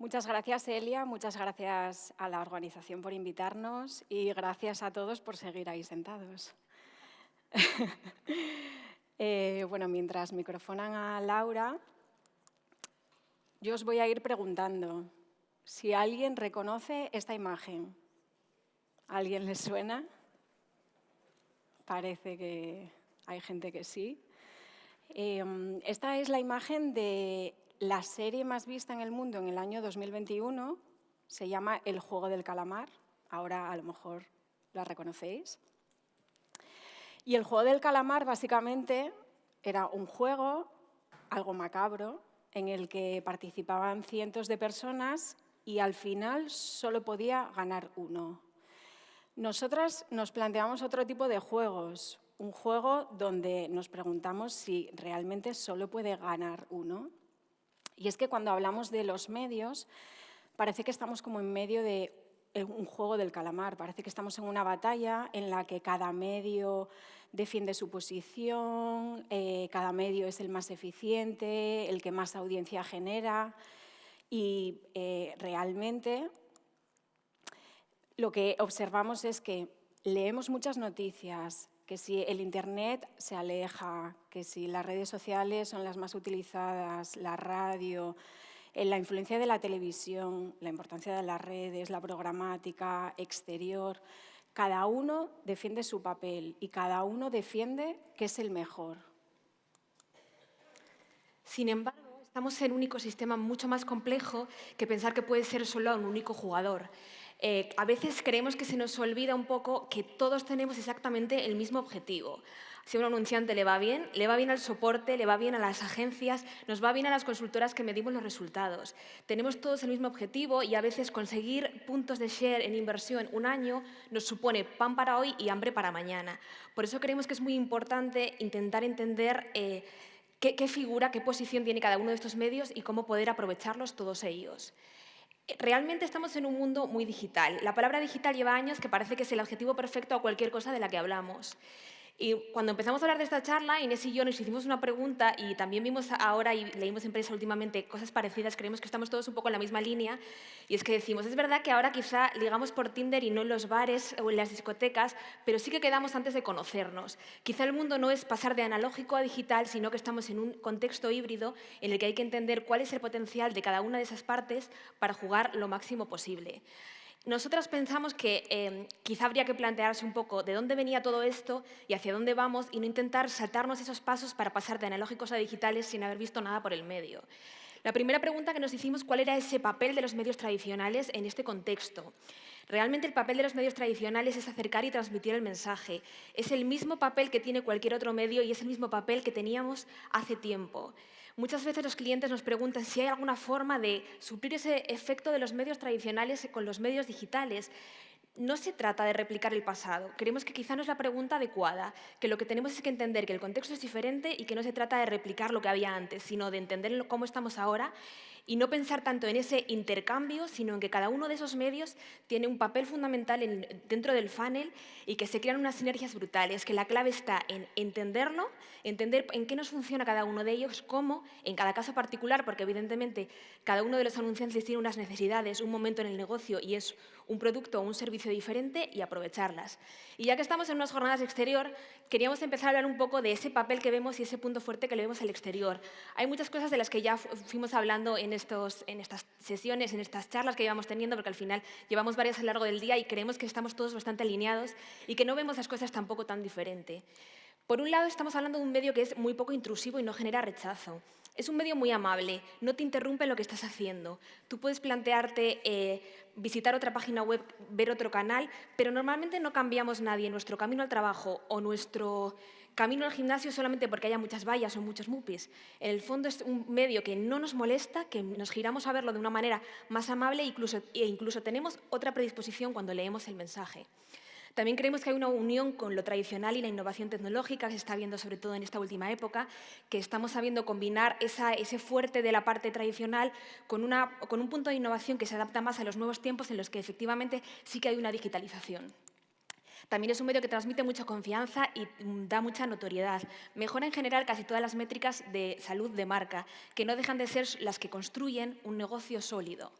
Muchas gracias, Elia. Muchas gracias a la organización por invitarnos y gracias a todos por seguir ahí sentados. Bueno, mientras microfonan a Laura, yo os voy a ir preguntando si alguien reconoce esta imagen. ¿A alguien le suena? Parece que hay gente que sí. Esta es la imagen de la serie más vista en el mundo en el año 2021. Se llama El juego del calamar. Ahora a lo mejor la reconocéis. Y el juego del calamar básicamente era un juego, algo macabro, en el que participaban cientos de personas y al final solo podía ganar uno. Nosotras nos planteamos otro tipo de juegos, un juego donde nos preguntamos si realmente solo puede ganar uno. Y es que cuando hablamos de los medios, parece que estamos como en medio de un juego del calamar, parece que estamos en una batalla en la que cada medio defiende su posición, cada medio es el más eficiente, el que más audiencia genera y realmente lo que observamos es que leemos muchas noticias, que si el Internet se aleja, que si las redes sociales son las más utilizadas, la radio, la influencia de la televisión, la importancia de las redes, la programática exterior, cada uno defiende su papel y cada uno defiende que es el mejor. Sin embargo, estamos en un ecosistema mucho más complejo que pensar que puede ser solo un único jugador. A veces creemos que se nos olvida un poco que todos tenemos exactamente el mismo objetivo. Si a un anunciante le va bien al soporte, le va bien a las agencias, nos va bien a las consultoras que medimos los resultados. Tenemos todos el mismo objetivo y a veces conseguir puntos de share en inversión un año nos supone pan para hoy y hambre para mañana. Por eso creemos que es muy importante intentar entender qué figura, qué posición tiene cada uno de estos medios y cómo poder aprovecharlos todos ellos. Realmente estamos en un mundo muy digital. La palabra digital lleva años que parece que es el adjetivo perfecto a cualquier cosa de la que hablamos. Y cuando empezamos a hablar de esta charla, Inés y yo nos hicimos una pregunta y también vimos ahora y leímos en prensa últimamente cosas parecidas, creemos que estamos todos un poco en la misma línea, y es que decimos, es verdad que ahora quizá ligamos por Tinder y no en los bares o en las discotecas, pero sí que quedamos antes de conocernos. Quizá el mundo no es pasar de analógico a digital, sino que estamos en un contexto híbrido en el que hay que entender cuál es el potencial de cada una de esas partes para jugar lo máximo posible. Nosotras pensamos que quizá habría que plantearse un poco de dónde venía todo esto y hacia dónde vamos y no intentar saltarnos esos pasos para pasar de analógicos a digitales sin haber visto nada por el medio. La primera pregunta que nos hicimos, ¿cuál era ese papel de los medios tradicionales en este contexto? Realmente el papel de los medios tradicionales es acercar y transmitir el mensaje. Es el mismo papel que tiene cualquier otro medio y es el mismo papel que teníamos hace tiempo. Muchas veces los clientes nos preguntan si hay alguna forma de suplir ese efecto de los medios tradicionales con los medios digitales. No se trata de replicar el pasado. Creemos que quizá no es la pregunta adecuada, que lo que tenemos es que entender que el contexto es diferente y que no se trata de replicar lo que había antes, sino de entender cómo estamos ahora y no pensar tanto en ese intercambio, sino en que cada uno de esos medios tiene un papel fundamental dentro del funnel y que se crean unas sinergias brutales, que la clave está en entenderlo, entender en qué nos funciona cada uno de ellos, cómo, en cada caso particular, porque evidentemente cada uno de los anunciantes tiene unas necesidades, un momento en el negocio y es un producto o un servicio diferente y aprovecharlas. Y ya que estamos en unas jornadas exterior, queríamos empezar a hablar un poco de ese papel que vemos y ese punto fuerte que le vemos al exterior. Hay muchas cosas de las que ya fuimos hablando en estas sesiones, en estas charlas que llevamos teniendo, porque al final llevamos varias a lo largo del día y creemos que estamos todos bastante alineados y que no vemos las cosas tampoco tan diferente. Por un lado, estamos hablando de un medio que es muy poco intrusivo y no genera rechazo. Es un medio muy amable, no te interrumpe lo que estás haciendo. Tú puedes plantearte visitar otra página web, ver otro canal, pero normalmente no cambiamos nadie nuestro camino al trabajo o nuestro camino al gimnasio solamente porque haya muchas vallas o muchos mupis. En el fondo es un medio que no nos molesta, que nos giramos a verlo de una manera más amable e incluso tenemos otra predisposición cuando leemos el mensaje. También creemos que hay una unión con lo tradicional y la innovación tecnológica que se está viendo sobre todo en esta última época, que estamos sabiendo combinar ese fuerte de la parte tradicional con un punto de innovación que se adapta más a los nuevos tiempos en los que efectivamente sí que hay una digitalización. También es un medio que transmite mucha confianza y da mucha notoriedad. Mejora en general casi todas las métricas de salud de marca, que no dejan de ser las que construyen un negocio sólido.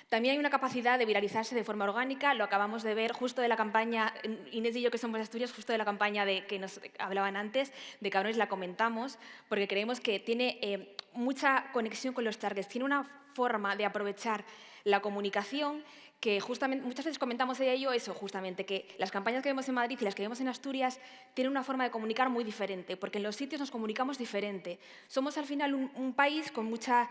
También hay una capacidad de viralizarse de forma orgánica, lo acabamos de ver justo de la campaña, Inés y yo que somos de Asturias, justo de la campaña que nos hablaban antes, de Cabrones la comentamos, porque creemos que tiene mucha conexión con los targets, tiene una forma de aprovechar la comunicación que justamente, muchas veces comentamos ella y yo eso, justamente, que las campañas que vemos en Madrid y las que vemos en Asturias tienen una forma de comunicar muy diferente, porque en los sitios nos comunicamos diferente. Somos al final un país con mucha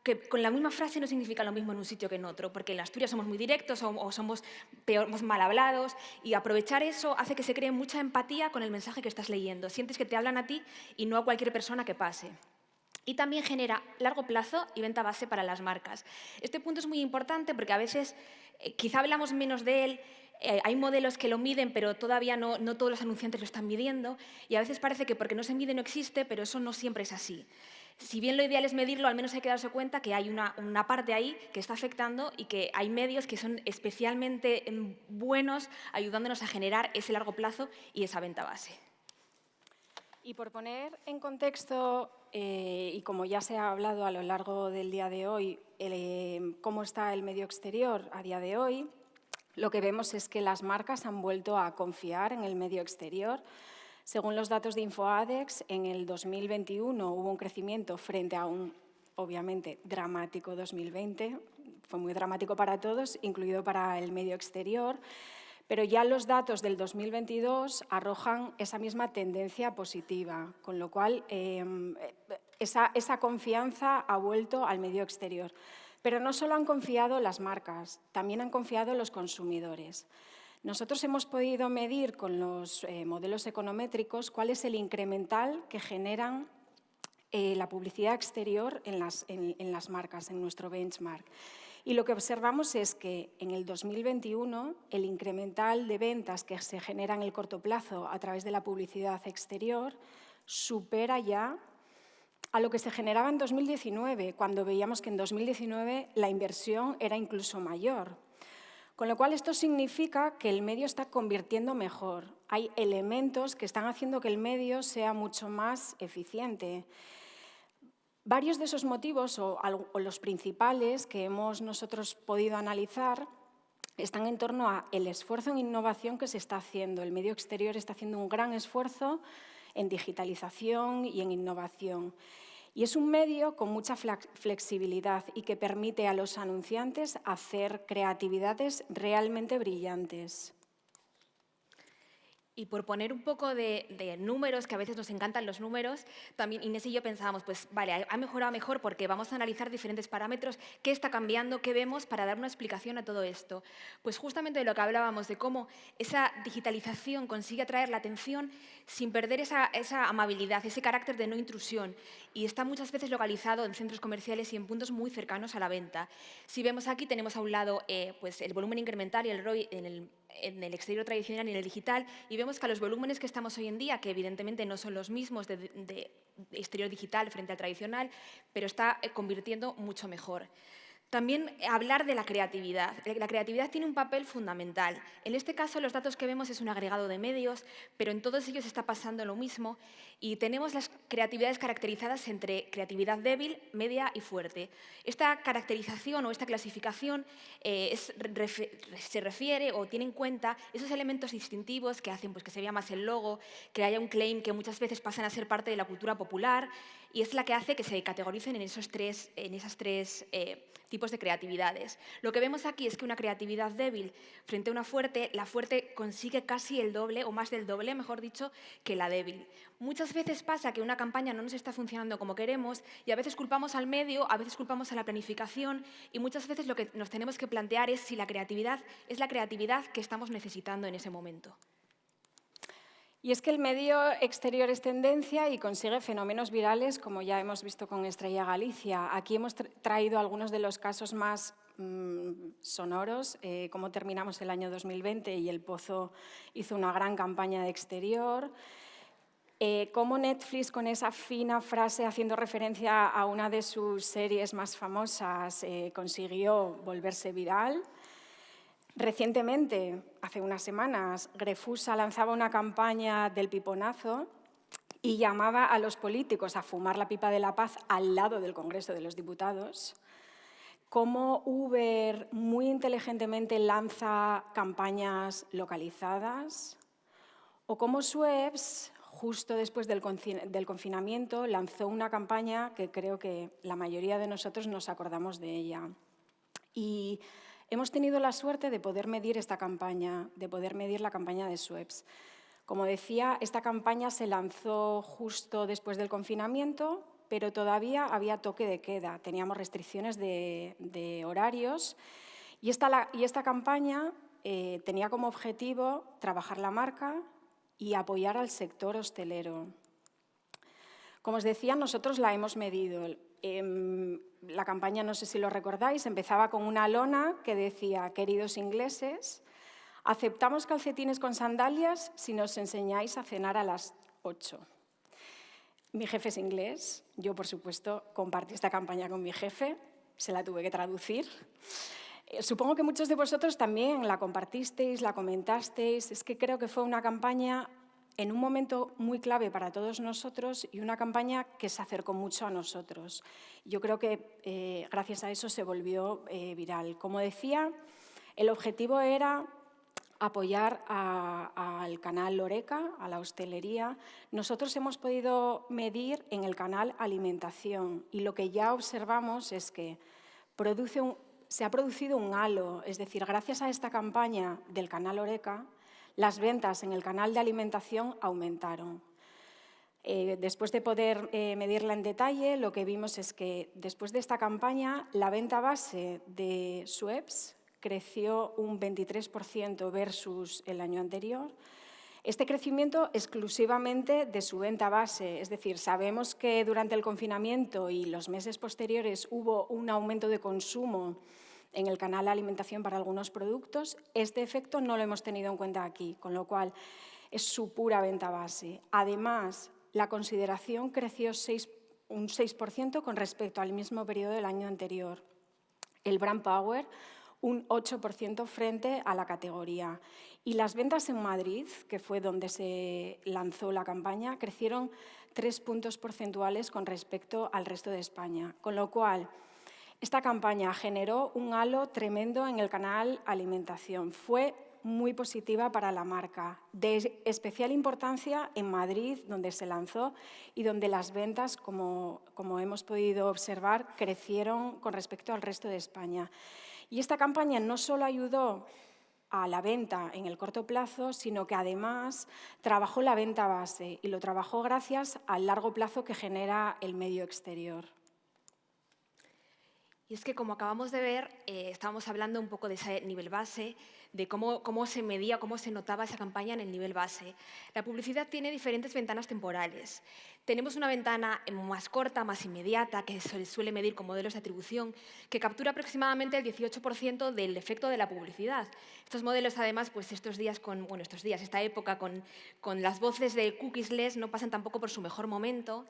que con la misma frase no significa lo mismo en un sitio que en otro, porque en Asturias somos muy directos o somos mal hablados, y aprovechar eso hace que se cree mucha empatía con el mensaje que estás leyendo. Sientes que te hablan a ti y no a cualquier persona que pase. Y también genera largo plazo y venta base para las marcas. Este punto es muy importante porque a veces quizá hablamos menos de él. Hay modelos que lo miden, pero todavía no todos los anunciantes lo están midiendo, y a veces parece que porque no se mide no existe, pero eso no siempre es así. Si bien lo ideal es medirlo, al menos hay que darse cuenta que hay una parte ahí que está afectando y que hay medios que son especialmente buenos ayudándonos a generar ese largo plazo y esa venta base. Y por poner en contexto, y como ya se ha hablado a lo largo del día de hoy, cómo está el medio exterior a día de hoy, lo que vemos es que las marcas han vuelto a confiar en el medio exterior. Según los datos de InfoAdex, en el 2021 hubo un crecimiento frente a un, obviamente, dramático 2020. Fue muy dramático para todos, incluido para el medio exterior. Pero ya los datos del 2022 arrojan esa misma tendencia positiva, con lo cual esa confianza ha vuelto al medio exterior. Pero no solo han confiado las marcas, también han confiado los consumidores. Nosotros hemos podido medir con los modelos econométricos cuál es el incremental que generan la publicidad exterior en las marcas, en nuestro benchmark. Y lo que observamos es que en el 2021 el incremental de ventas que se genera en el corto plazo a través de la publicidad exterior supera ya a lo que se generaba en 2019, cuando veíamos que en 2019 la inversión era incluso mayor. Con lo cual, esto significa que el medio está convirtiendo mejor. Hay elementos que están haciendo que el medio sea mucho más eficiente. Varios de esos motivos, o los principales que hemos nosotros podido analizar, están en torno al esfuerzo en innovación que se está haciendo. El medio exterior está haciendo un gran esfuerzo en digitalización y en innovación. Y es un medio con mucha flexibilidad y que permite a los anunciantes hacer creatividades realmente brillantes. Y por poner un poco de números, que a veces nos encantan los números, también Inés y yo pensábamos, pues vale, ha mejorado mejor porque vamos a analizar diferentes parámetros, qué está cambiando, qué vemos para dar una explicación a todo esto. Pues justamente de lo que hablábamos, de cómo esa digitalización consigue atraer la atención sin perder esa amabilidad, ese carácter de no intrusión, y está muchas veces localizado en centros comerciales y en puntos muy cercanos a la venta. Si vemos aquí, tenemos a un lado pues el volumen incremental y el ROI en el exterior tradicional y en el digital, y vemos que a los volúmenes que estamos hoy en día, que evidentemente no son los mismos de exterior digital frente al tradicional, pero está convirtiendo mucho mejor. También hablar de la creatividad. La creatividad tiene un papel fundamental. En este caso, los datos que vemos es un agregado de medios, pero en todos ellos está pasando lo mismo, y tenemos las creatividades caracterizadas entre creatividad débil, media y fuerte. Esta caracterización o esta clasificación se refiere o tiene en cuenta esos elementos distintivos que hacen pues, que se vea más el logo, que haya un claim que muchas veces pasan a ser parte de la cultura popular, y es la que hace que se categoricen en esas tres tipos de creatividades. Lo que vemos aquí es que una creatividad débil frente a una fuerte, la fuerte consigue casi el doble, o más del doble, mejor dicho, que la débil. Muchas veces pasa que una campaña no nos está funcionando como queremos y a veces culpamos al medio, a veces culpamos a la planificación, y muchas veces lo que nos tenemos que plantear es si la creatividad es la creatividad que estamos necesitando en ese momento. Y es que el medio exterior es tendencia y consigue fenómenos virales, como ya hemos visto con Estrella Galicia. Aquí hemos traído algunos de los casos más sonoros, cómo terminamos el año 2020 y El Pozo hizo una gran campaña de exterior, cómo Netflix, con esa fina frase haciendo referencia a una de sus series más famosas, consiguió volverse viral. Recientemente, hace unas semanas, Grefusa lanzaba una campaña del piponazo y llamaba a los políticos a fumar la pipa de la paz al lado del Congreso de los Diputados. Cómo Uber muy inteligentemente lanza campañas localizadas, o cómo Schweppes, justo después del confinamiento, lanzó una campaña que creo que la mayoría de nosotros nos acordamos de ella. Y hemos tenido la suerte de poder medir esta campaña, de poder medir la campaña de Schweppes. Como decía, esta campaña se lanzó justo después del confinamiento, pero todavía había toque de queda, teníamos restricciones de horarios y esta campaña tenía como objetivo trabajar la marca y apoyar al sector hostelero. Como os decía, nosotros la hemos medido. La campaña, no sé si lo recordáis, empezaba con una lona que decía: queridos ingleses, aceptamos calcetines con sandalias si nos enseñáis a cenar a las 8. Mi jefe es inglés, yo por supuesto compartí esta campaña con mi jefe, se la tuve que traducir. Supongo que muchos de vosotros también la compartisteis, la comentasteis. Es que creo que fue una campaña en un momento muy clave para todos nosotros y una campaña que se acercó mucho a nosotros. Yo creo que gracias a eso se volvió viral. Como decía, el objetivo era apoyar al canal Horeca, a la hostelería. Nosotros hemos podido medir en el canal alimentación y lo que ya observamos es que se ha producido un halo, es decir, gracias a esta campaña del canal Horeca, las ventas en el canal de alimentación aumentaron. Después de poder medirla en detalle, lo que vimos es que después de esta campaña, la venta base de Schweppes creció un 23% versus el año anterior. Este crecimiento exclusivamente de su venta base, es decir, sabemos que durante el confinamiento y los meses posteriores hubo un aumento de consumo en el canal de alimentación para algunos productos. Este efecto no lo hemos tenido en cuenta aquí, con lo cual es su pura venta base. Además, la consideración creció un 6% con respecto al mismo periodo del año anterior. El brand power, un 8% frente a la categoría. Y las ventas en Madrid, que fue donde se lanzó la campaña, crecieron 3 puntos porcentuales con respecto al resto de España. Con lo cual, esta campaña generó un halo tremendo en el canal alimentación. Fue muy positiva para la marca, de especial importancia en Madrid, donde se lanzó y donde las ventas, como hemos podido observar, crecieron con respecto al resto de España. Y esta campaña no solo ayudó a la venta en el corto plazo, sino que además trabajó la venta base y lo trabajó gracias al largo plazo que genera el medio exterior. Y es que, como acabamos de ver, estábamos hablando un poco de ese nivel base, de cómo se medía, cómo se notaba esa campaña en el nivel base. La publicidad tiene diferentes ventanas temporales. Tenemos una ventana más corta, más inmediata, que se suele medir con modelos de atribución, que captura aproximadamente el 18% del efecto de la publicidad. Estos modelos, además, pues esta época con las voces de cookies-less no pasan tampoco por su mejor momento.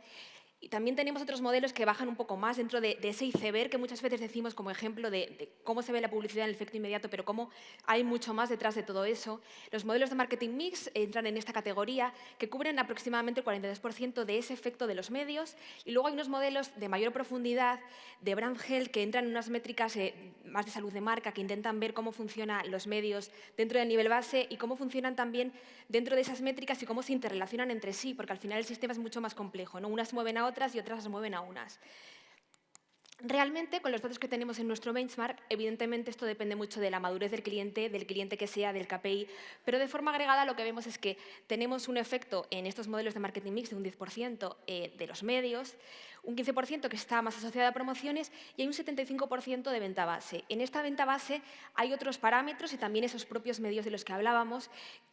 Y también tenemos otros modelos que bajan un poco más dentro de ese iceberg que muchas veces decimos como ejemplo de cómo se ve la publicidad en el efecto inmediato, pero cómo hay mucho más detrás de todo eso. Los modelos de marketing mix entran en esta categoría, que cubren aproximadamente el 42% de ese efecto de los medios. Y luego hay unos modelos de mayor profundidad de brand health que entran en unas métricas más de salud de marca, que intentan ver cómo funcionan los medios dentro del nivel base y cómo funcionan también dentro de esas métricas y cómo se interrelacionan entre sí, porque al final el sistema es mucho más complejo, ¿no? Unas mueven a otras y otras se mueven a unas. Realmente, con los datos que tenemos en nuestro benchmark, evidentemente esto depende mucho de la madurez del cliente que sea, del KPI, pero de forma agregada lo que vemos es que tenemos un efecto en estos modelos de marketing mix de un 10% de los medios, un 15% que está más asociado a promociones y hay un 75% de venta base. En esta venta base hay otros parámetros y también esos propios medios de los que hablábamos,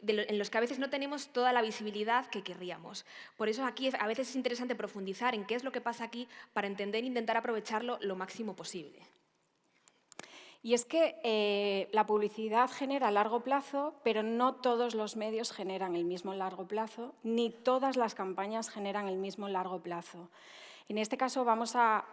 en los que a veces no tenemos toda la visibilidad que querríamos. Por eso aquí a veces es interesante profundizar en qué es lo que pasa aquí para entender e intentar aprovecharlo lo máximo posible. Y es que la publicidad genera a largo plazo, pero no todos los medios generan el mismo largo plazo, ni todas las campañas generan el mismo largo plazo. En este caso vamos a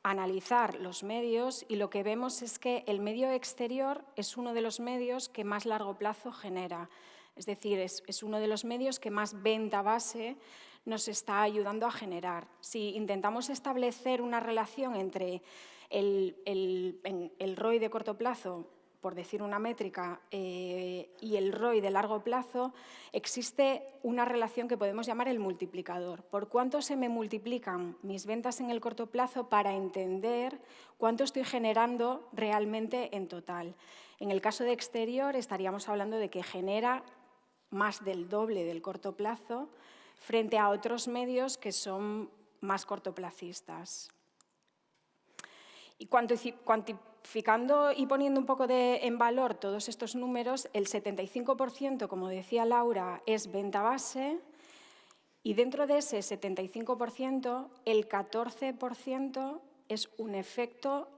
analizar los medios y lo que vemos es que el medio exterior es uno de los medios que más largo plazo genera. Es decir, es uno de los medios que más venta base nos está ayudando a generar. Si intentamos establecer una relación entre el ROI de corto plazo, por decir una métrica, y el ROI de largo plazo, existe una relación que podemos llamar el multiplicador. ¿Por cuánto se me multiplican mis ventas en el corto plazo para entender cuánto estoy generando realmente en total? En el caso de exterior estaríamos hablando de que genera más del doble del corto plazo frente a otros medios que son más cortoplacistas. Y cuantificando y poniendo un poco en valor todos estos números, el 75%, como decía Laura, es venta base y dentro de ese 75%, el 14% es un efecto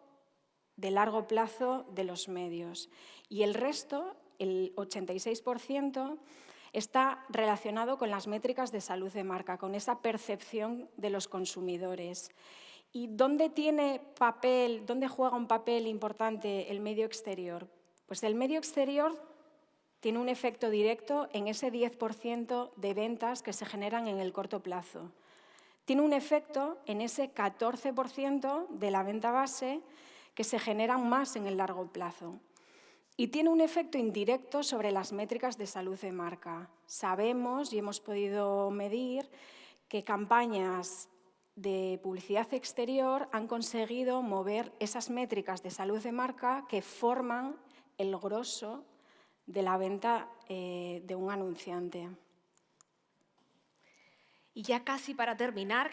de largo plazo de los medios y el resto, el 86%, está relacionado con las métricas de salud de marca, con esa percepción de los consumidores. ¿Y dónde juega un papel importante el medio exterior? Pues el medio exterior tiene un efecto directo en ese 10% de ventas que se generan en el corto plazo. Tiene un efecto en ese 14% de la venta base que se generan más en el largo plazo. Y tiene un efecto indirecto sobre las métricas de salud de marca. Sabemos y hemos podido medir que campañas de publicidad exterior han conseguido mover esas métricas de salud de marca que forman el grosso de la venta de un anunciante. Y ya casi para terminar,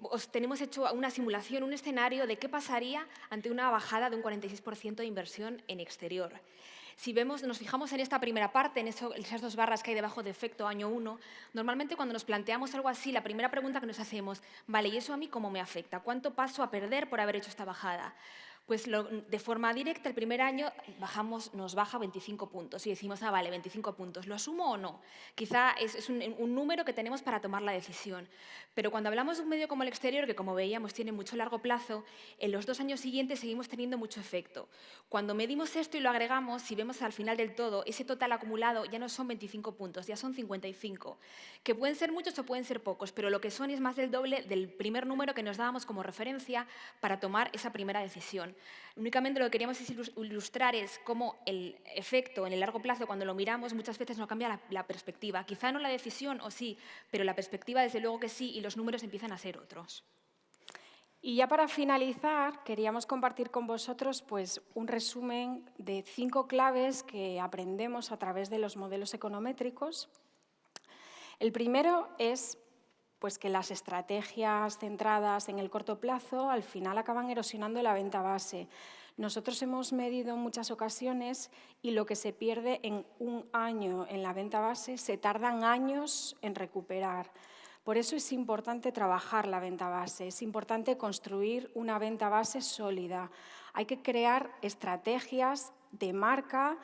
os tenemos hecho una simulación, un escenario de qué pasaría ante una bajada de un 46% de inversión en exterior. Si nos fijamos en esta primera parte, en esas dos barras que hay debajo de efecto año 1, normalmente cuando nos planteamos algo así, la primera pregunta que nos hacemos, vale, ¿y eso a mí cómo me afecta? ¿Cuánto paso a perder por haber hecho esta bajada? Pues de forma directa, el primer año nos baja 25 puntos y decimos, vale, 25 puntos, ¿lo asumo o no? Quizá es un número que tenemos para tomar la decisión. Pero cuando hablamos de un medio como el exterior, que como veíamos tiene mucho largo plazo, en los 2 años siguientes seguimos teniendo mucho efecto. Cuando medimos esto y lo agregamos, si vemos al final del todo, ese total acumulado ya no son 25 puntos, ya son 55, que pueden ser muchos o pueden ser pocos, pero lo que son es más del doble del primer número que nos dábamos como referencia para tomar esa primera decisión. Únicamente lo que queríamos ilustrar es cómo el efecto en el largo plazo, cuando lo miramos, muchas veces no cambia la perspectiva. Quizá no la decisión, o sí, pero la perspectiva desde luego que sí, y los números empiezan a ser otros. Y ya para finalizar, queríamos compartir con vosotros pues, un resumen de 5 claves que aprendemos a través de los modelos econométricos. El primero es pues, que las estrategias centradas en el corto plazo al final acaban erosionando la venta base. Nosotros hemos medido en muchas ocasiones y lo que se pierde en un año en la venta base se tardan años en recuperar. Por eso es importante trabajar la venta base, es importante construir una venta base sólida. Hay que crear estrategias de marca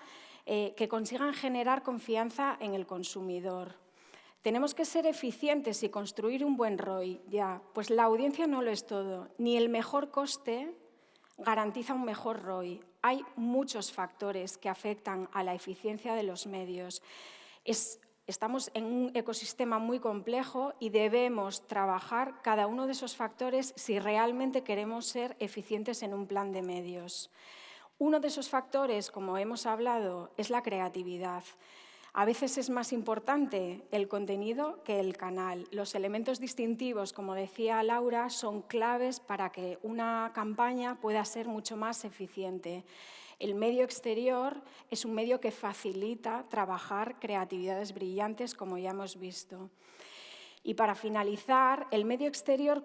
que consigan generar confianza en el consumidor. Tenemos que ser eficientes y construir un buen ROI, ya, pues la audiencia no lo es todo, ni el mejor coste garantiza un mejor ROI. Hay muchos factores que afectan a la eficiencia de los medios. Estamos en un ecosistema muy complejo y debemos trabajar cada uno de esos factores si realmente queremos ser eficientes en un plan de medios. Uno de esos factores, como hemos hablado, es la creatividad. A veces es más importante el contenido que el canal. Los elementos distintivos, como decía Laura, son claves para que una campaña pueda ser mucho más eficiente. El medio exterior es un medio que facilita trabajar creatividades brillantes, como ya hemos visto. Y para finalizar, el medio exterior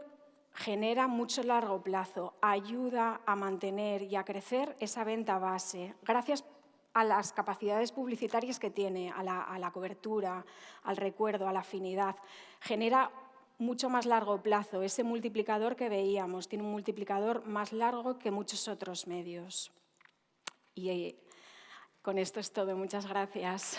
genera mucho largo plazo, ayuda a mantener y a crecer esa venta base, gracias a las capacidades publicitarias que tiene, a la cobertura, al recuerdo, a la afinidad. Genera mucho más largo plazo. Ese multiplicador que veíamos tiene un multiplicador más largo que muchos otros medios. Y con esto es todo. Muchas gracias.